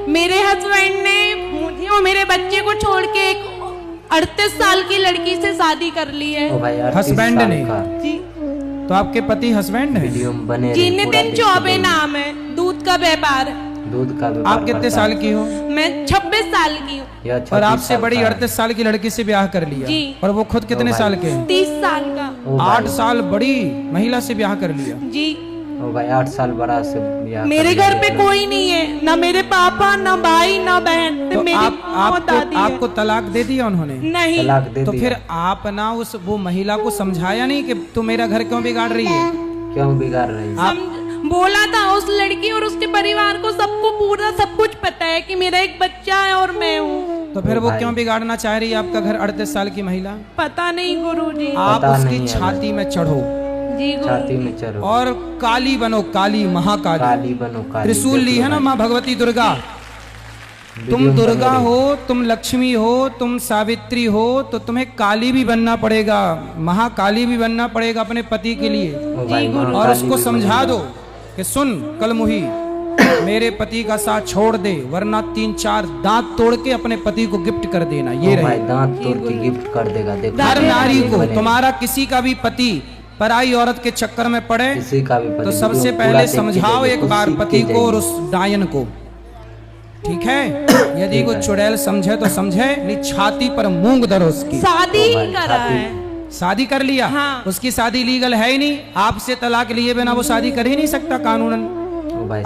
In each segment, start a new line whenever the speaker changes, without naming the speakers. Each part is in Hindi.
मेरे हस्बैंड ने मुझे और मेरे बच्चे को छोड़ के एक 38 साल की लड़की से शादी कर ली है।
हस्बैंड ने?
जी।
तो आपके पति हस्बैंड है?
जी, नितिन चौबे नाम है, दूध का व्यापार।
आप कितने साल की हो?
मैं 26 साल की हूँ।
और आपसे बड़ी 38 साल की लड़की से ब्याह कर लिया?
जी।
और वो खुद कितने साल के हैं?
30 साल का।
8 साल बड़ी महिला से ब्याह कर लिया?
जी।
ओ भाई 8 साल बड़ा से ब्याह।
मेरे घर पे कोई नहीं है, ना मेरे पापा, ना भाई, ना बहन।
तो
मेरी
आपको तलाक दे दिया उन्होंने?
नहीं।
तलाक दे
तो
दिया।
फिर आप ना वो महिला को समझाया नहीं कि तू मेरा घर क्यों बिगाड़ रही है?
क्यों बिगाड़ रही है?
बोला था उस लड़की और उसके परिवार को, सबको पूरा सब कुछ पता है कि मेरा एक बच्चा है और मैं हूँ।
तो फिर वो क्यों बिगाड़ना चाह रही है आपका घर? 38 साल की महिला।
पता नहीं गुरुजी।
आप उसकी छाती में चढ़ो।
जी
छाती में चढ़ो
और काली बनो, काली, महाकाली।
काली बनो, काली।
त्रिशूल ली है ना माँ भगवती दुर्गा। तुम दुर्गा हो, तुम लक्ष्मी हो, तुम सावित्री हो, तो तुम्हें काली भी बनना पड़ेगा, महाकाली भी बनना पड़ेगा अपने पति के लिए। और उसको समझा दो कि सुन कलमुही, मेरे पति का साथ छोड़ दे, वरना 3-4 दांत तोड़ के अपने पति को गिफ्ट कर देना। ये रहे,
दांत तोड़ के गिफ्ट कर देगा। देखो
हर नारी को, तुम्हारा किसी का भी पति पराई औरत के चक्कर में पड़े
किसी का भी
तो सबसे पहले समझाओ एक बार पति को और उस डायन को, ठीक है? यदि कोई चुड़ैल समझे तो समझे, नहीं छाती पर मूंग धरो उसकी।
शादी करा है।
शादी कर लिया?
हाँ।
उसकी शादी लीगल है ही नहीं, आपसे तलाक लिए बिना वो शादी कर ही नहीं सकता कानूनन।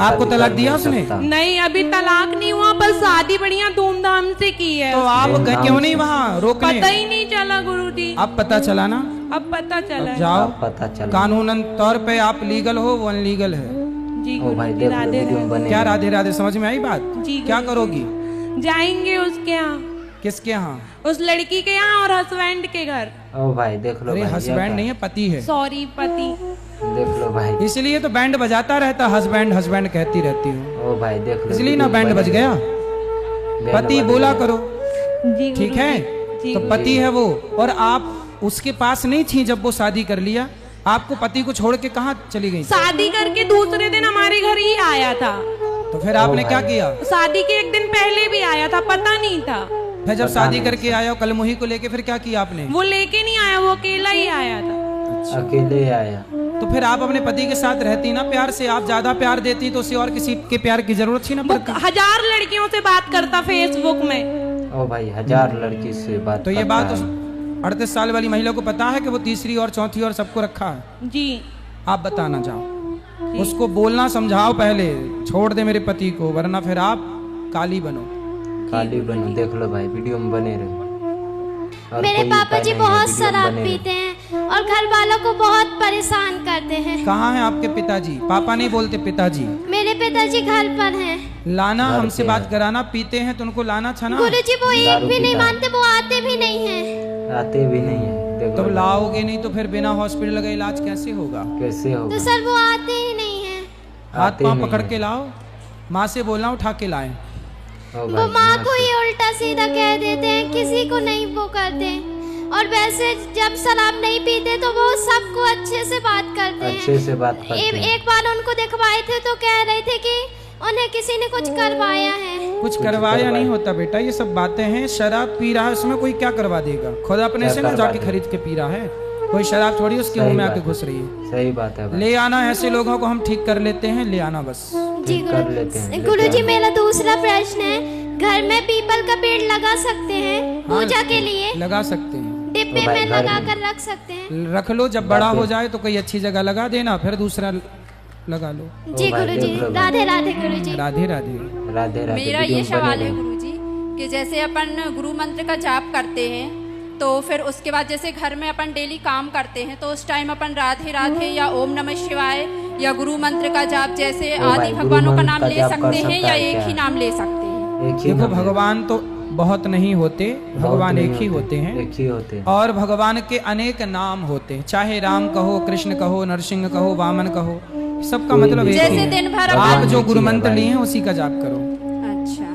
आपको तलाक दिया उसने?
नहीं, अभी तलाक नहीं हुआ, पर शादी बढ़िया धूमधाम से की है।
तो आप गए क्यों नहीं वहाँ रोकने?
पता ही नहीं चला गुरुजी।
अब पता चला ना?
अब पता चला।
जाओ,
पता चला।
कानूनन तौर पे आप लीगल हो, वो अनलीगल है।
जी
ओ भाई,
गुरुजी, राधे राधे।
क्या राधे राधे, समझ में आई बात?
जी।
क्या करोगी?
जाएंगे उसके यहाँ।
किसके यहाँ?
उस लड़की के यहाँ और हस्बैंड के घर।
ओ भाई देख लो।
अरे हस्बैंड नहीं है, पति है।
सॉरी, पति।
देख लो भाई।
इसलिए तो बैंड बजाता रहता, हस्बैंड हस्बैंड कहती रहती हूँ।
ओ भाई देख लो।
इसलिए ना बैंड बज गया। पति बोला करो,
जी
ठीक है?
जी,
तो पति है वो, और आप उसके पास नहीं थी जब वो शादी कर लिया। आपको पति को छोड़ के कहाँ चली गई?
शादी करके दूसरे दिन हमारे घर ही आया था।
तो फिर आपने क्या किया?
शादी के एक दिन पहले भी आया था, पता नहीं था।
फिर जब शादी करके आया कलमुही को लेके, फिर क्या किया आपने?
वो लेके नहीं आया, वो अकेला ही आया था।
अकेले आया।
तो फिर आप अपने पति के साथ रहती ना प्यार से। आप ज्यादा प्यार देती तो उसे और किसी के प्यार की जरूरत थी ना पड़ती।
1000 लड़कियों से बात करता फेसबुक में।
ओ भाई 1000 लड़की से बात।
तो ये बात 38 साल वाली महिला को पता है कि वो तीसरी और चौथी और सबको रखा है?
जी।
आप बताना चाहो, उसको बोलना समझाओ पहले, छोड़ दे मेरे पति को, वरना फिर आप काली बनो।
काली बनो। देख लो भाई, वीडियो में बने रहो।
मेरे पापा जी बहुत शराब पीते हैं और घर वालों को बहुत परेशान करते हैं।
कहाँ हैं आपके पिताजी? पापा नहीं बोलते, पिताजी।
मेरे पिताजी घर पर हैं।
लाना, हमसे बात कराना। पीते हैं तो उनको लाना था ना।
गुरुजी वो एक भी नहीं मानते, वो आते भी नहीं हैं।
आते भी नहीं है।
तो लाओगे नहीं तो फिर बिना हॉस्पिटल का इलाज कैसे होगा?
कैसे होगा?
तो सर वो आते ही नहीं हैं।
हाथ पाँव पकड़ के लाओ, माँ से बोलना उठा के लाए।
वो माँ को ही उल्टा सीधा कह देते हैं, किसी को नहीं वो करते। और वैसे जब शराब नहीं पीते तो वो सबको अच्छे से बात करते हैं।
अच्छे से बात करते हैं।
एक बार उनको दिखवाए थे तो कह रहे थे कि उन्हें किसी ने कुछ करवाया है।
कुछ करवाया नहीं होता बेटा, ये सब बातें हैं। शराब पी रहा है, उसमें कोई क्या करवा देगा? खुद अपने से ना जाके खरीद के पी रहा है। कोई शराब थोड़ी उसके मुंह में आके घुस रही है।
सही बात है भाई।
ले आना, ऐसे लोगों को हम ठीक कर लेते हैं, ले आना बस।
जी
कर लेते हैं।
गुरुजी, मेरा दूसरा प्रश्न है, घर में पीपल का पेड़ लगा सकते हैं पूजा के लिए?
लगा सकते हैं,
डिब्बे में लगा कर रख सकते हैं।
रख लो, जब बड़ा हो जाए तो कोई अच्छी जगह लगा देना, फिर दूसरा लगा लो।
जी गुरुजी, राधे राधे गुरुजी।
राधे राधे।
राधे राधे।
मेरा ये सवाल है गुरुजी कि जैसे अपन गुरु मंत्र का जाप करते हैं तो फिर उसके बाद जैसे घर में अपन डेली काम करते हैं तो उस टाइम अपन राधे राधे या ओम नमः शिवाय या गुरु मंत्र का जाप जैसे आदि भगवानों का नाम ले सकते हैं या एक ही नाम ले सकते हैं?
देखो भगवान तो बहुत नहीं होते, भगवान एक ही होते हैं।
एक ही होते हैं।
और भगवान के अनेक नाम होते हैं, चाहे राम कहो, कृष्ण कहो, नरसिंह कहो, वामन कहो, सबका मतलब एक ही
जैसे
है।
दिन भर
आप जो गुरु मंत्र लिए हैं उसी का जाप करो।
अच्छा।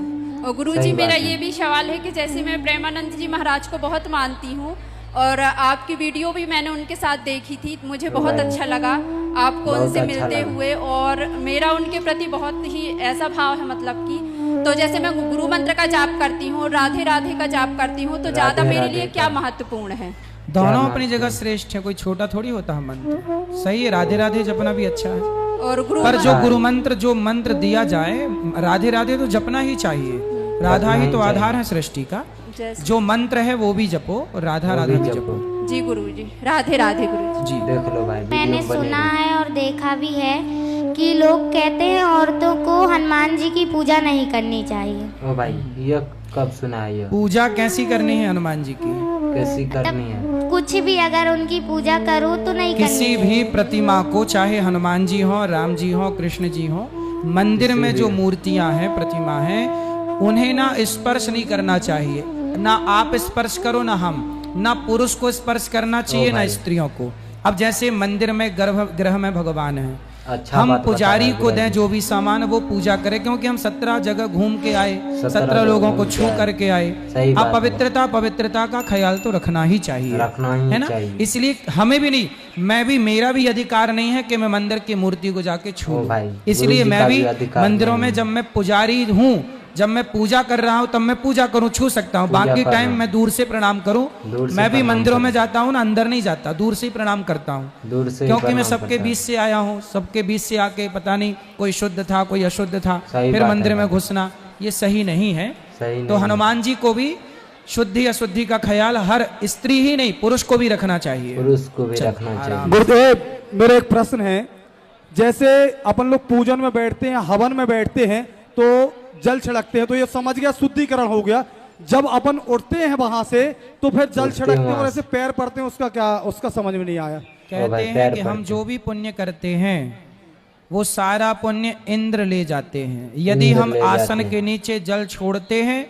और गुरुजी मेरा ये भी सवाल है कि जैसे मैं प्रेमानंद जी महाराज को बहुत मानती हूँ और आपकी वीडियो भी मैंने उनके साथ देखी थी, मुझे बहुत अच्छा लगा आपको उनसे मिलते हुए। और मेरा उनके प्रति बहुत ही ऐसा भाव है, मतलब कि तो जैसे मैं गुरु मंत्र का जाप करती हूँ, राधे राधे का जाप करती हूँ, तो ज्यादा
राधे
मेरे
राधे
लिए क्या महत्वपूर्ण है?
दोनों अपनी जगह श्रेष्ठ है, कोई छोटा थोड़ी होता है मंत्र। सही है, राधे राधे जपना भी अच्छा है,
और
पर जो गुरु मंत्र जो मंत्र दिया जाए, राधे राधे तो जपना ही चाहिए। राधा ही तो आधार है सृष्टि का।
जैसे
जो मंत्र है वो भी जपो, राधा राधा भी जपो।
जी गुरु जी, राधे राधे गुरु जी।
जी
देख लो भाई,
मैंने
वीडियो बने
सुना
रहे।
है और देखा भी है कि लोग कहते हैं औरतों को हनुमान जी की पूजा नहीं करनी चाहिए।
ओ भाई, ये कब सुना है? ये
पूजा कैसी करनी है हनुमान जी की?
कैसी करनी है?
कुछ भी अगर उनकी पूजा करो तो नहीं करनी
किसी भी प्रतिमा को, चाहे हनुमान जी हो, राम जी हो, कृष्ण जी हो, मंदिर में जो मूर्तियां हैं, प्रतिमा हैं, उन्हें ना स्पर्श नहीं करना चाहिए। ना आप स्पर्श करो, ना हम, ना पुरुष को स्पर्श करना चाहिए, ना स्त्रियों को। अब जैसे मंदिर में गर्भगृह में भगवान है,
अच्छा
हम
बात बता
पुजारी
रहे हैं
को
गुरु
दें
जी।
जो भी सामान वो पूजा करें, क्योंकि हम 17 जगह घूम के आए, 17
लोग
लोगों को
घूम के
छू
आए।
करके आए।
सही बात
अब
है।
पवित्रता का ख्याल तो रखना ही चाहिए,
रखना ही
है ना?
चाहिए।
इसलिए हमें भी नहीं, मैं भी, मेरा भी अधिकार नहीं है कि मैं मंदिर की मूर्ति को जाके छू
ओ
लूं।
भाई,
इसलिए
गुरु जी
मैं
का
भी
भी अधिकार
मंदिरों
नहीं
में
है।
जब मैं पुजारी हूँ, जब मैं पूजा कर रहा हूँ, तब मैं पूजा करूँ, छू सकता हूँ।
पूजा
बाकी
कर
टाइम
रहा
मैं दूर से प्रणाम करूँ।
दूर से
मैं भी
प्रणाम
मंदिरों में
करूं।
जाता हूँ ना, अंदर नहीं जाता, दूर से ही प्रणाम करता हूँ,
दूर से ही
क्योंकि मैं
प्रणाम
सबके
करता
बीच से आया हूँ। सबके बीच से आके पता नहीं कोई शुद्ध था, कोई अशुद्ध था,
सही
फिर
बात है
मंदिर में
भाई।
घुसना ये सही नहीं है।
सही
तो
नहीं।
हनुमान जी को भी शुद्धि अशुद्धि का ख्याल हर स्त्री ही नहीं, पुरुष को भी रखना चाहिए।
पुरुष को भी रखना चाहिए।
गुरुदेव, मेरा एक प्रश्न है। जैसे अपन लोग पूजन में बैठते हैं, हवन में बैठते हैं, तो जल छिड़कते हैं, तो ये समझ गया शुद्धिकरण हो गया। जब अपन उठते हैं वहां से, तो फिर जल
उठते
छिड़कते हैं
वहां
और ऐसे पैर पड़ते हैं, उसका क्या, उसका समझ में नहीं आया।
कहते
भाई,
हैं
पैर
कि हम
पड़ते
जो भी पुण्य करते हैं वो सारा पुण्य इंद्र ले जाते हैं। यदि
इंद्र
हम
ले जाते
आसन
हैं।
के नीचे जल छोड़ते हैं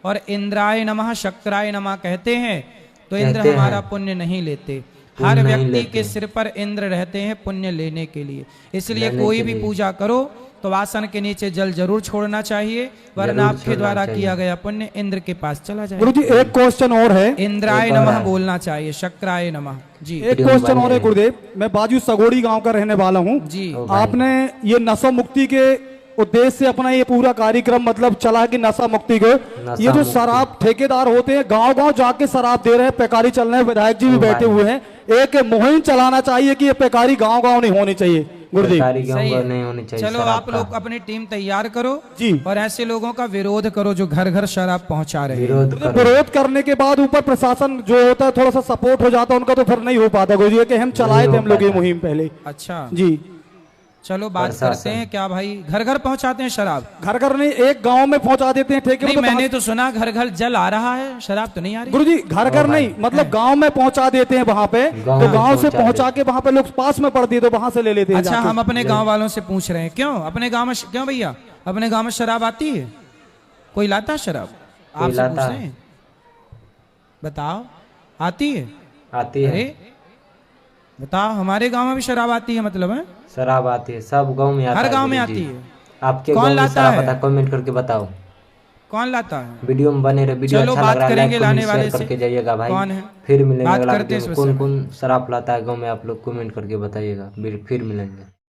और इंद्राय नमः शक्राय नमः कहते हैं, तो इंद्र
कहते हैं।
हमारा पुण्य नहीं लेते।
पुण्य
हर
नहीं
व्यक्ति
लेते।
के सिर पर इंद्र रहते हैं पुण्य लेने के लिए। इसलिए
लेने
कोई
के
भी
लिए।
पूजा करो तो आसन के नीचे जल जरूर छोड़ना चाहिए, वरना
जरूर
आपके
छोड़ना
द्वारा
चाहिए।
किया गया पुण्य इंद्र के पास चला जाए।
गुरु जी, एक क्वेश्चन और है।
इंद्राय
एक और
नमः
है।
बोलना चाहिए, शक्राय नमः। जी
एक क्वेश्चन और है गुरुदेव। मैं बाजू सगोड़ी गांव का रहने वाला हूँ।
जी
ओ भाई।
आपने ये नशा मुक्ति के उद्देश्य से अपना ये पूरा कार्यक्रम मतलब चला कि नशा मुक्ति को, ये जो
मुक्ति।
शराब ठेकेदार होते हैं गांव गांव जाके शराब दे रहे हैं, पैकारी चल रहे हैं, विधायक जी भी
ओ
बैठे
भाई।
हुए हैं। एक मुहिम चलाना चाहिए कि ये पैकारी गांव गांव नहीं होनी चाहिए। गुरुदेव
सरकारी
सही
गाँव
है।
नहीं होनी चाहिए।
चलो
शराब
आप
का
लोग अपनी टीम तैयार करो
जी।
और ऐसे लोगों का विरोध करो जो घर घर शराब पहुंचा रहे हैं।
विरोध करो।
विरोध करने के बाद ऊपर प्रशासन जो होता है थोड़ा सा सपोर्ट हो जाता है उनका, तो फिर नहीं हो पाता। गुरु जी कि हम चलाए
नहीं
थे
हो
हम लोग ये
पाता।
मुहिम पहले।
अच्छा
जी,
चलो बात
प्रशासन।
करते हैं। क्या भाई घर घर पहुंचाते हैं शराब?
घर घर नहीं, एक गांव में पहुंचा देते हैं ठेके
नहीं,
में।
मैंने तो सुना घर घर जल आ रहा है, शराब तो नहीं आ रही।
गुरु जी घर घर
ओ भाई।
नहीं, मतलब गांव में पहुंचा देते हैं वहां पे,
गाँव
तो
में
गांव से
पहुंचा
पहुंचा के वहां पे लोग पास में पड़ती है तो वहां से ले लेते हैं
अच्छा,
जाके।
हम अपने गांव वालों से पूछ रहे हैं, क्यों अपने गांव में क्यों भैया अपने गांव में शराब आती है? कोई लाता है शराब?
कोई
आपसे पूछ
लाता
रहे
है।
हैं, बताओ आती है?
आती है।
अरे बताओ, हमारे गांव में भी शराब आती है मतलब है?
शराब आती है, सब गांव में आता
हर
है।
गांव में
गुरु जी।
आती है।
आपके
कौन
गांव में
लाता
शराब
है?
आता है? कमेंट करके बताओ।
कौन लाता है?
वीडियो में बने रहे। वीडियो
चलो
अच्छा
बात
लग रहा है,
करेंगे
लाइक
लाने
कमेंट
वाले
शेयर
से।
करके जाइएगा भाई।
कौन है?
फिर मिलेंगे
बात
अगला
करते हैं
वीडियो में।
इस विषय
कौन
में।
कौन शराब लाता है गांव में, आप लोग कमेंट करके बताइएगा। फिर मिलेंगे।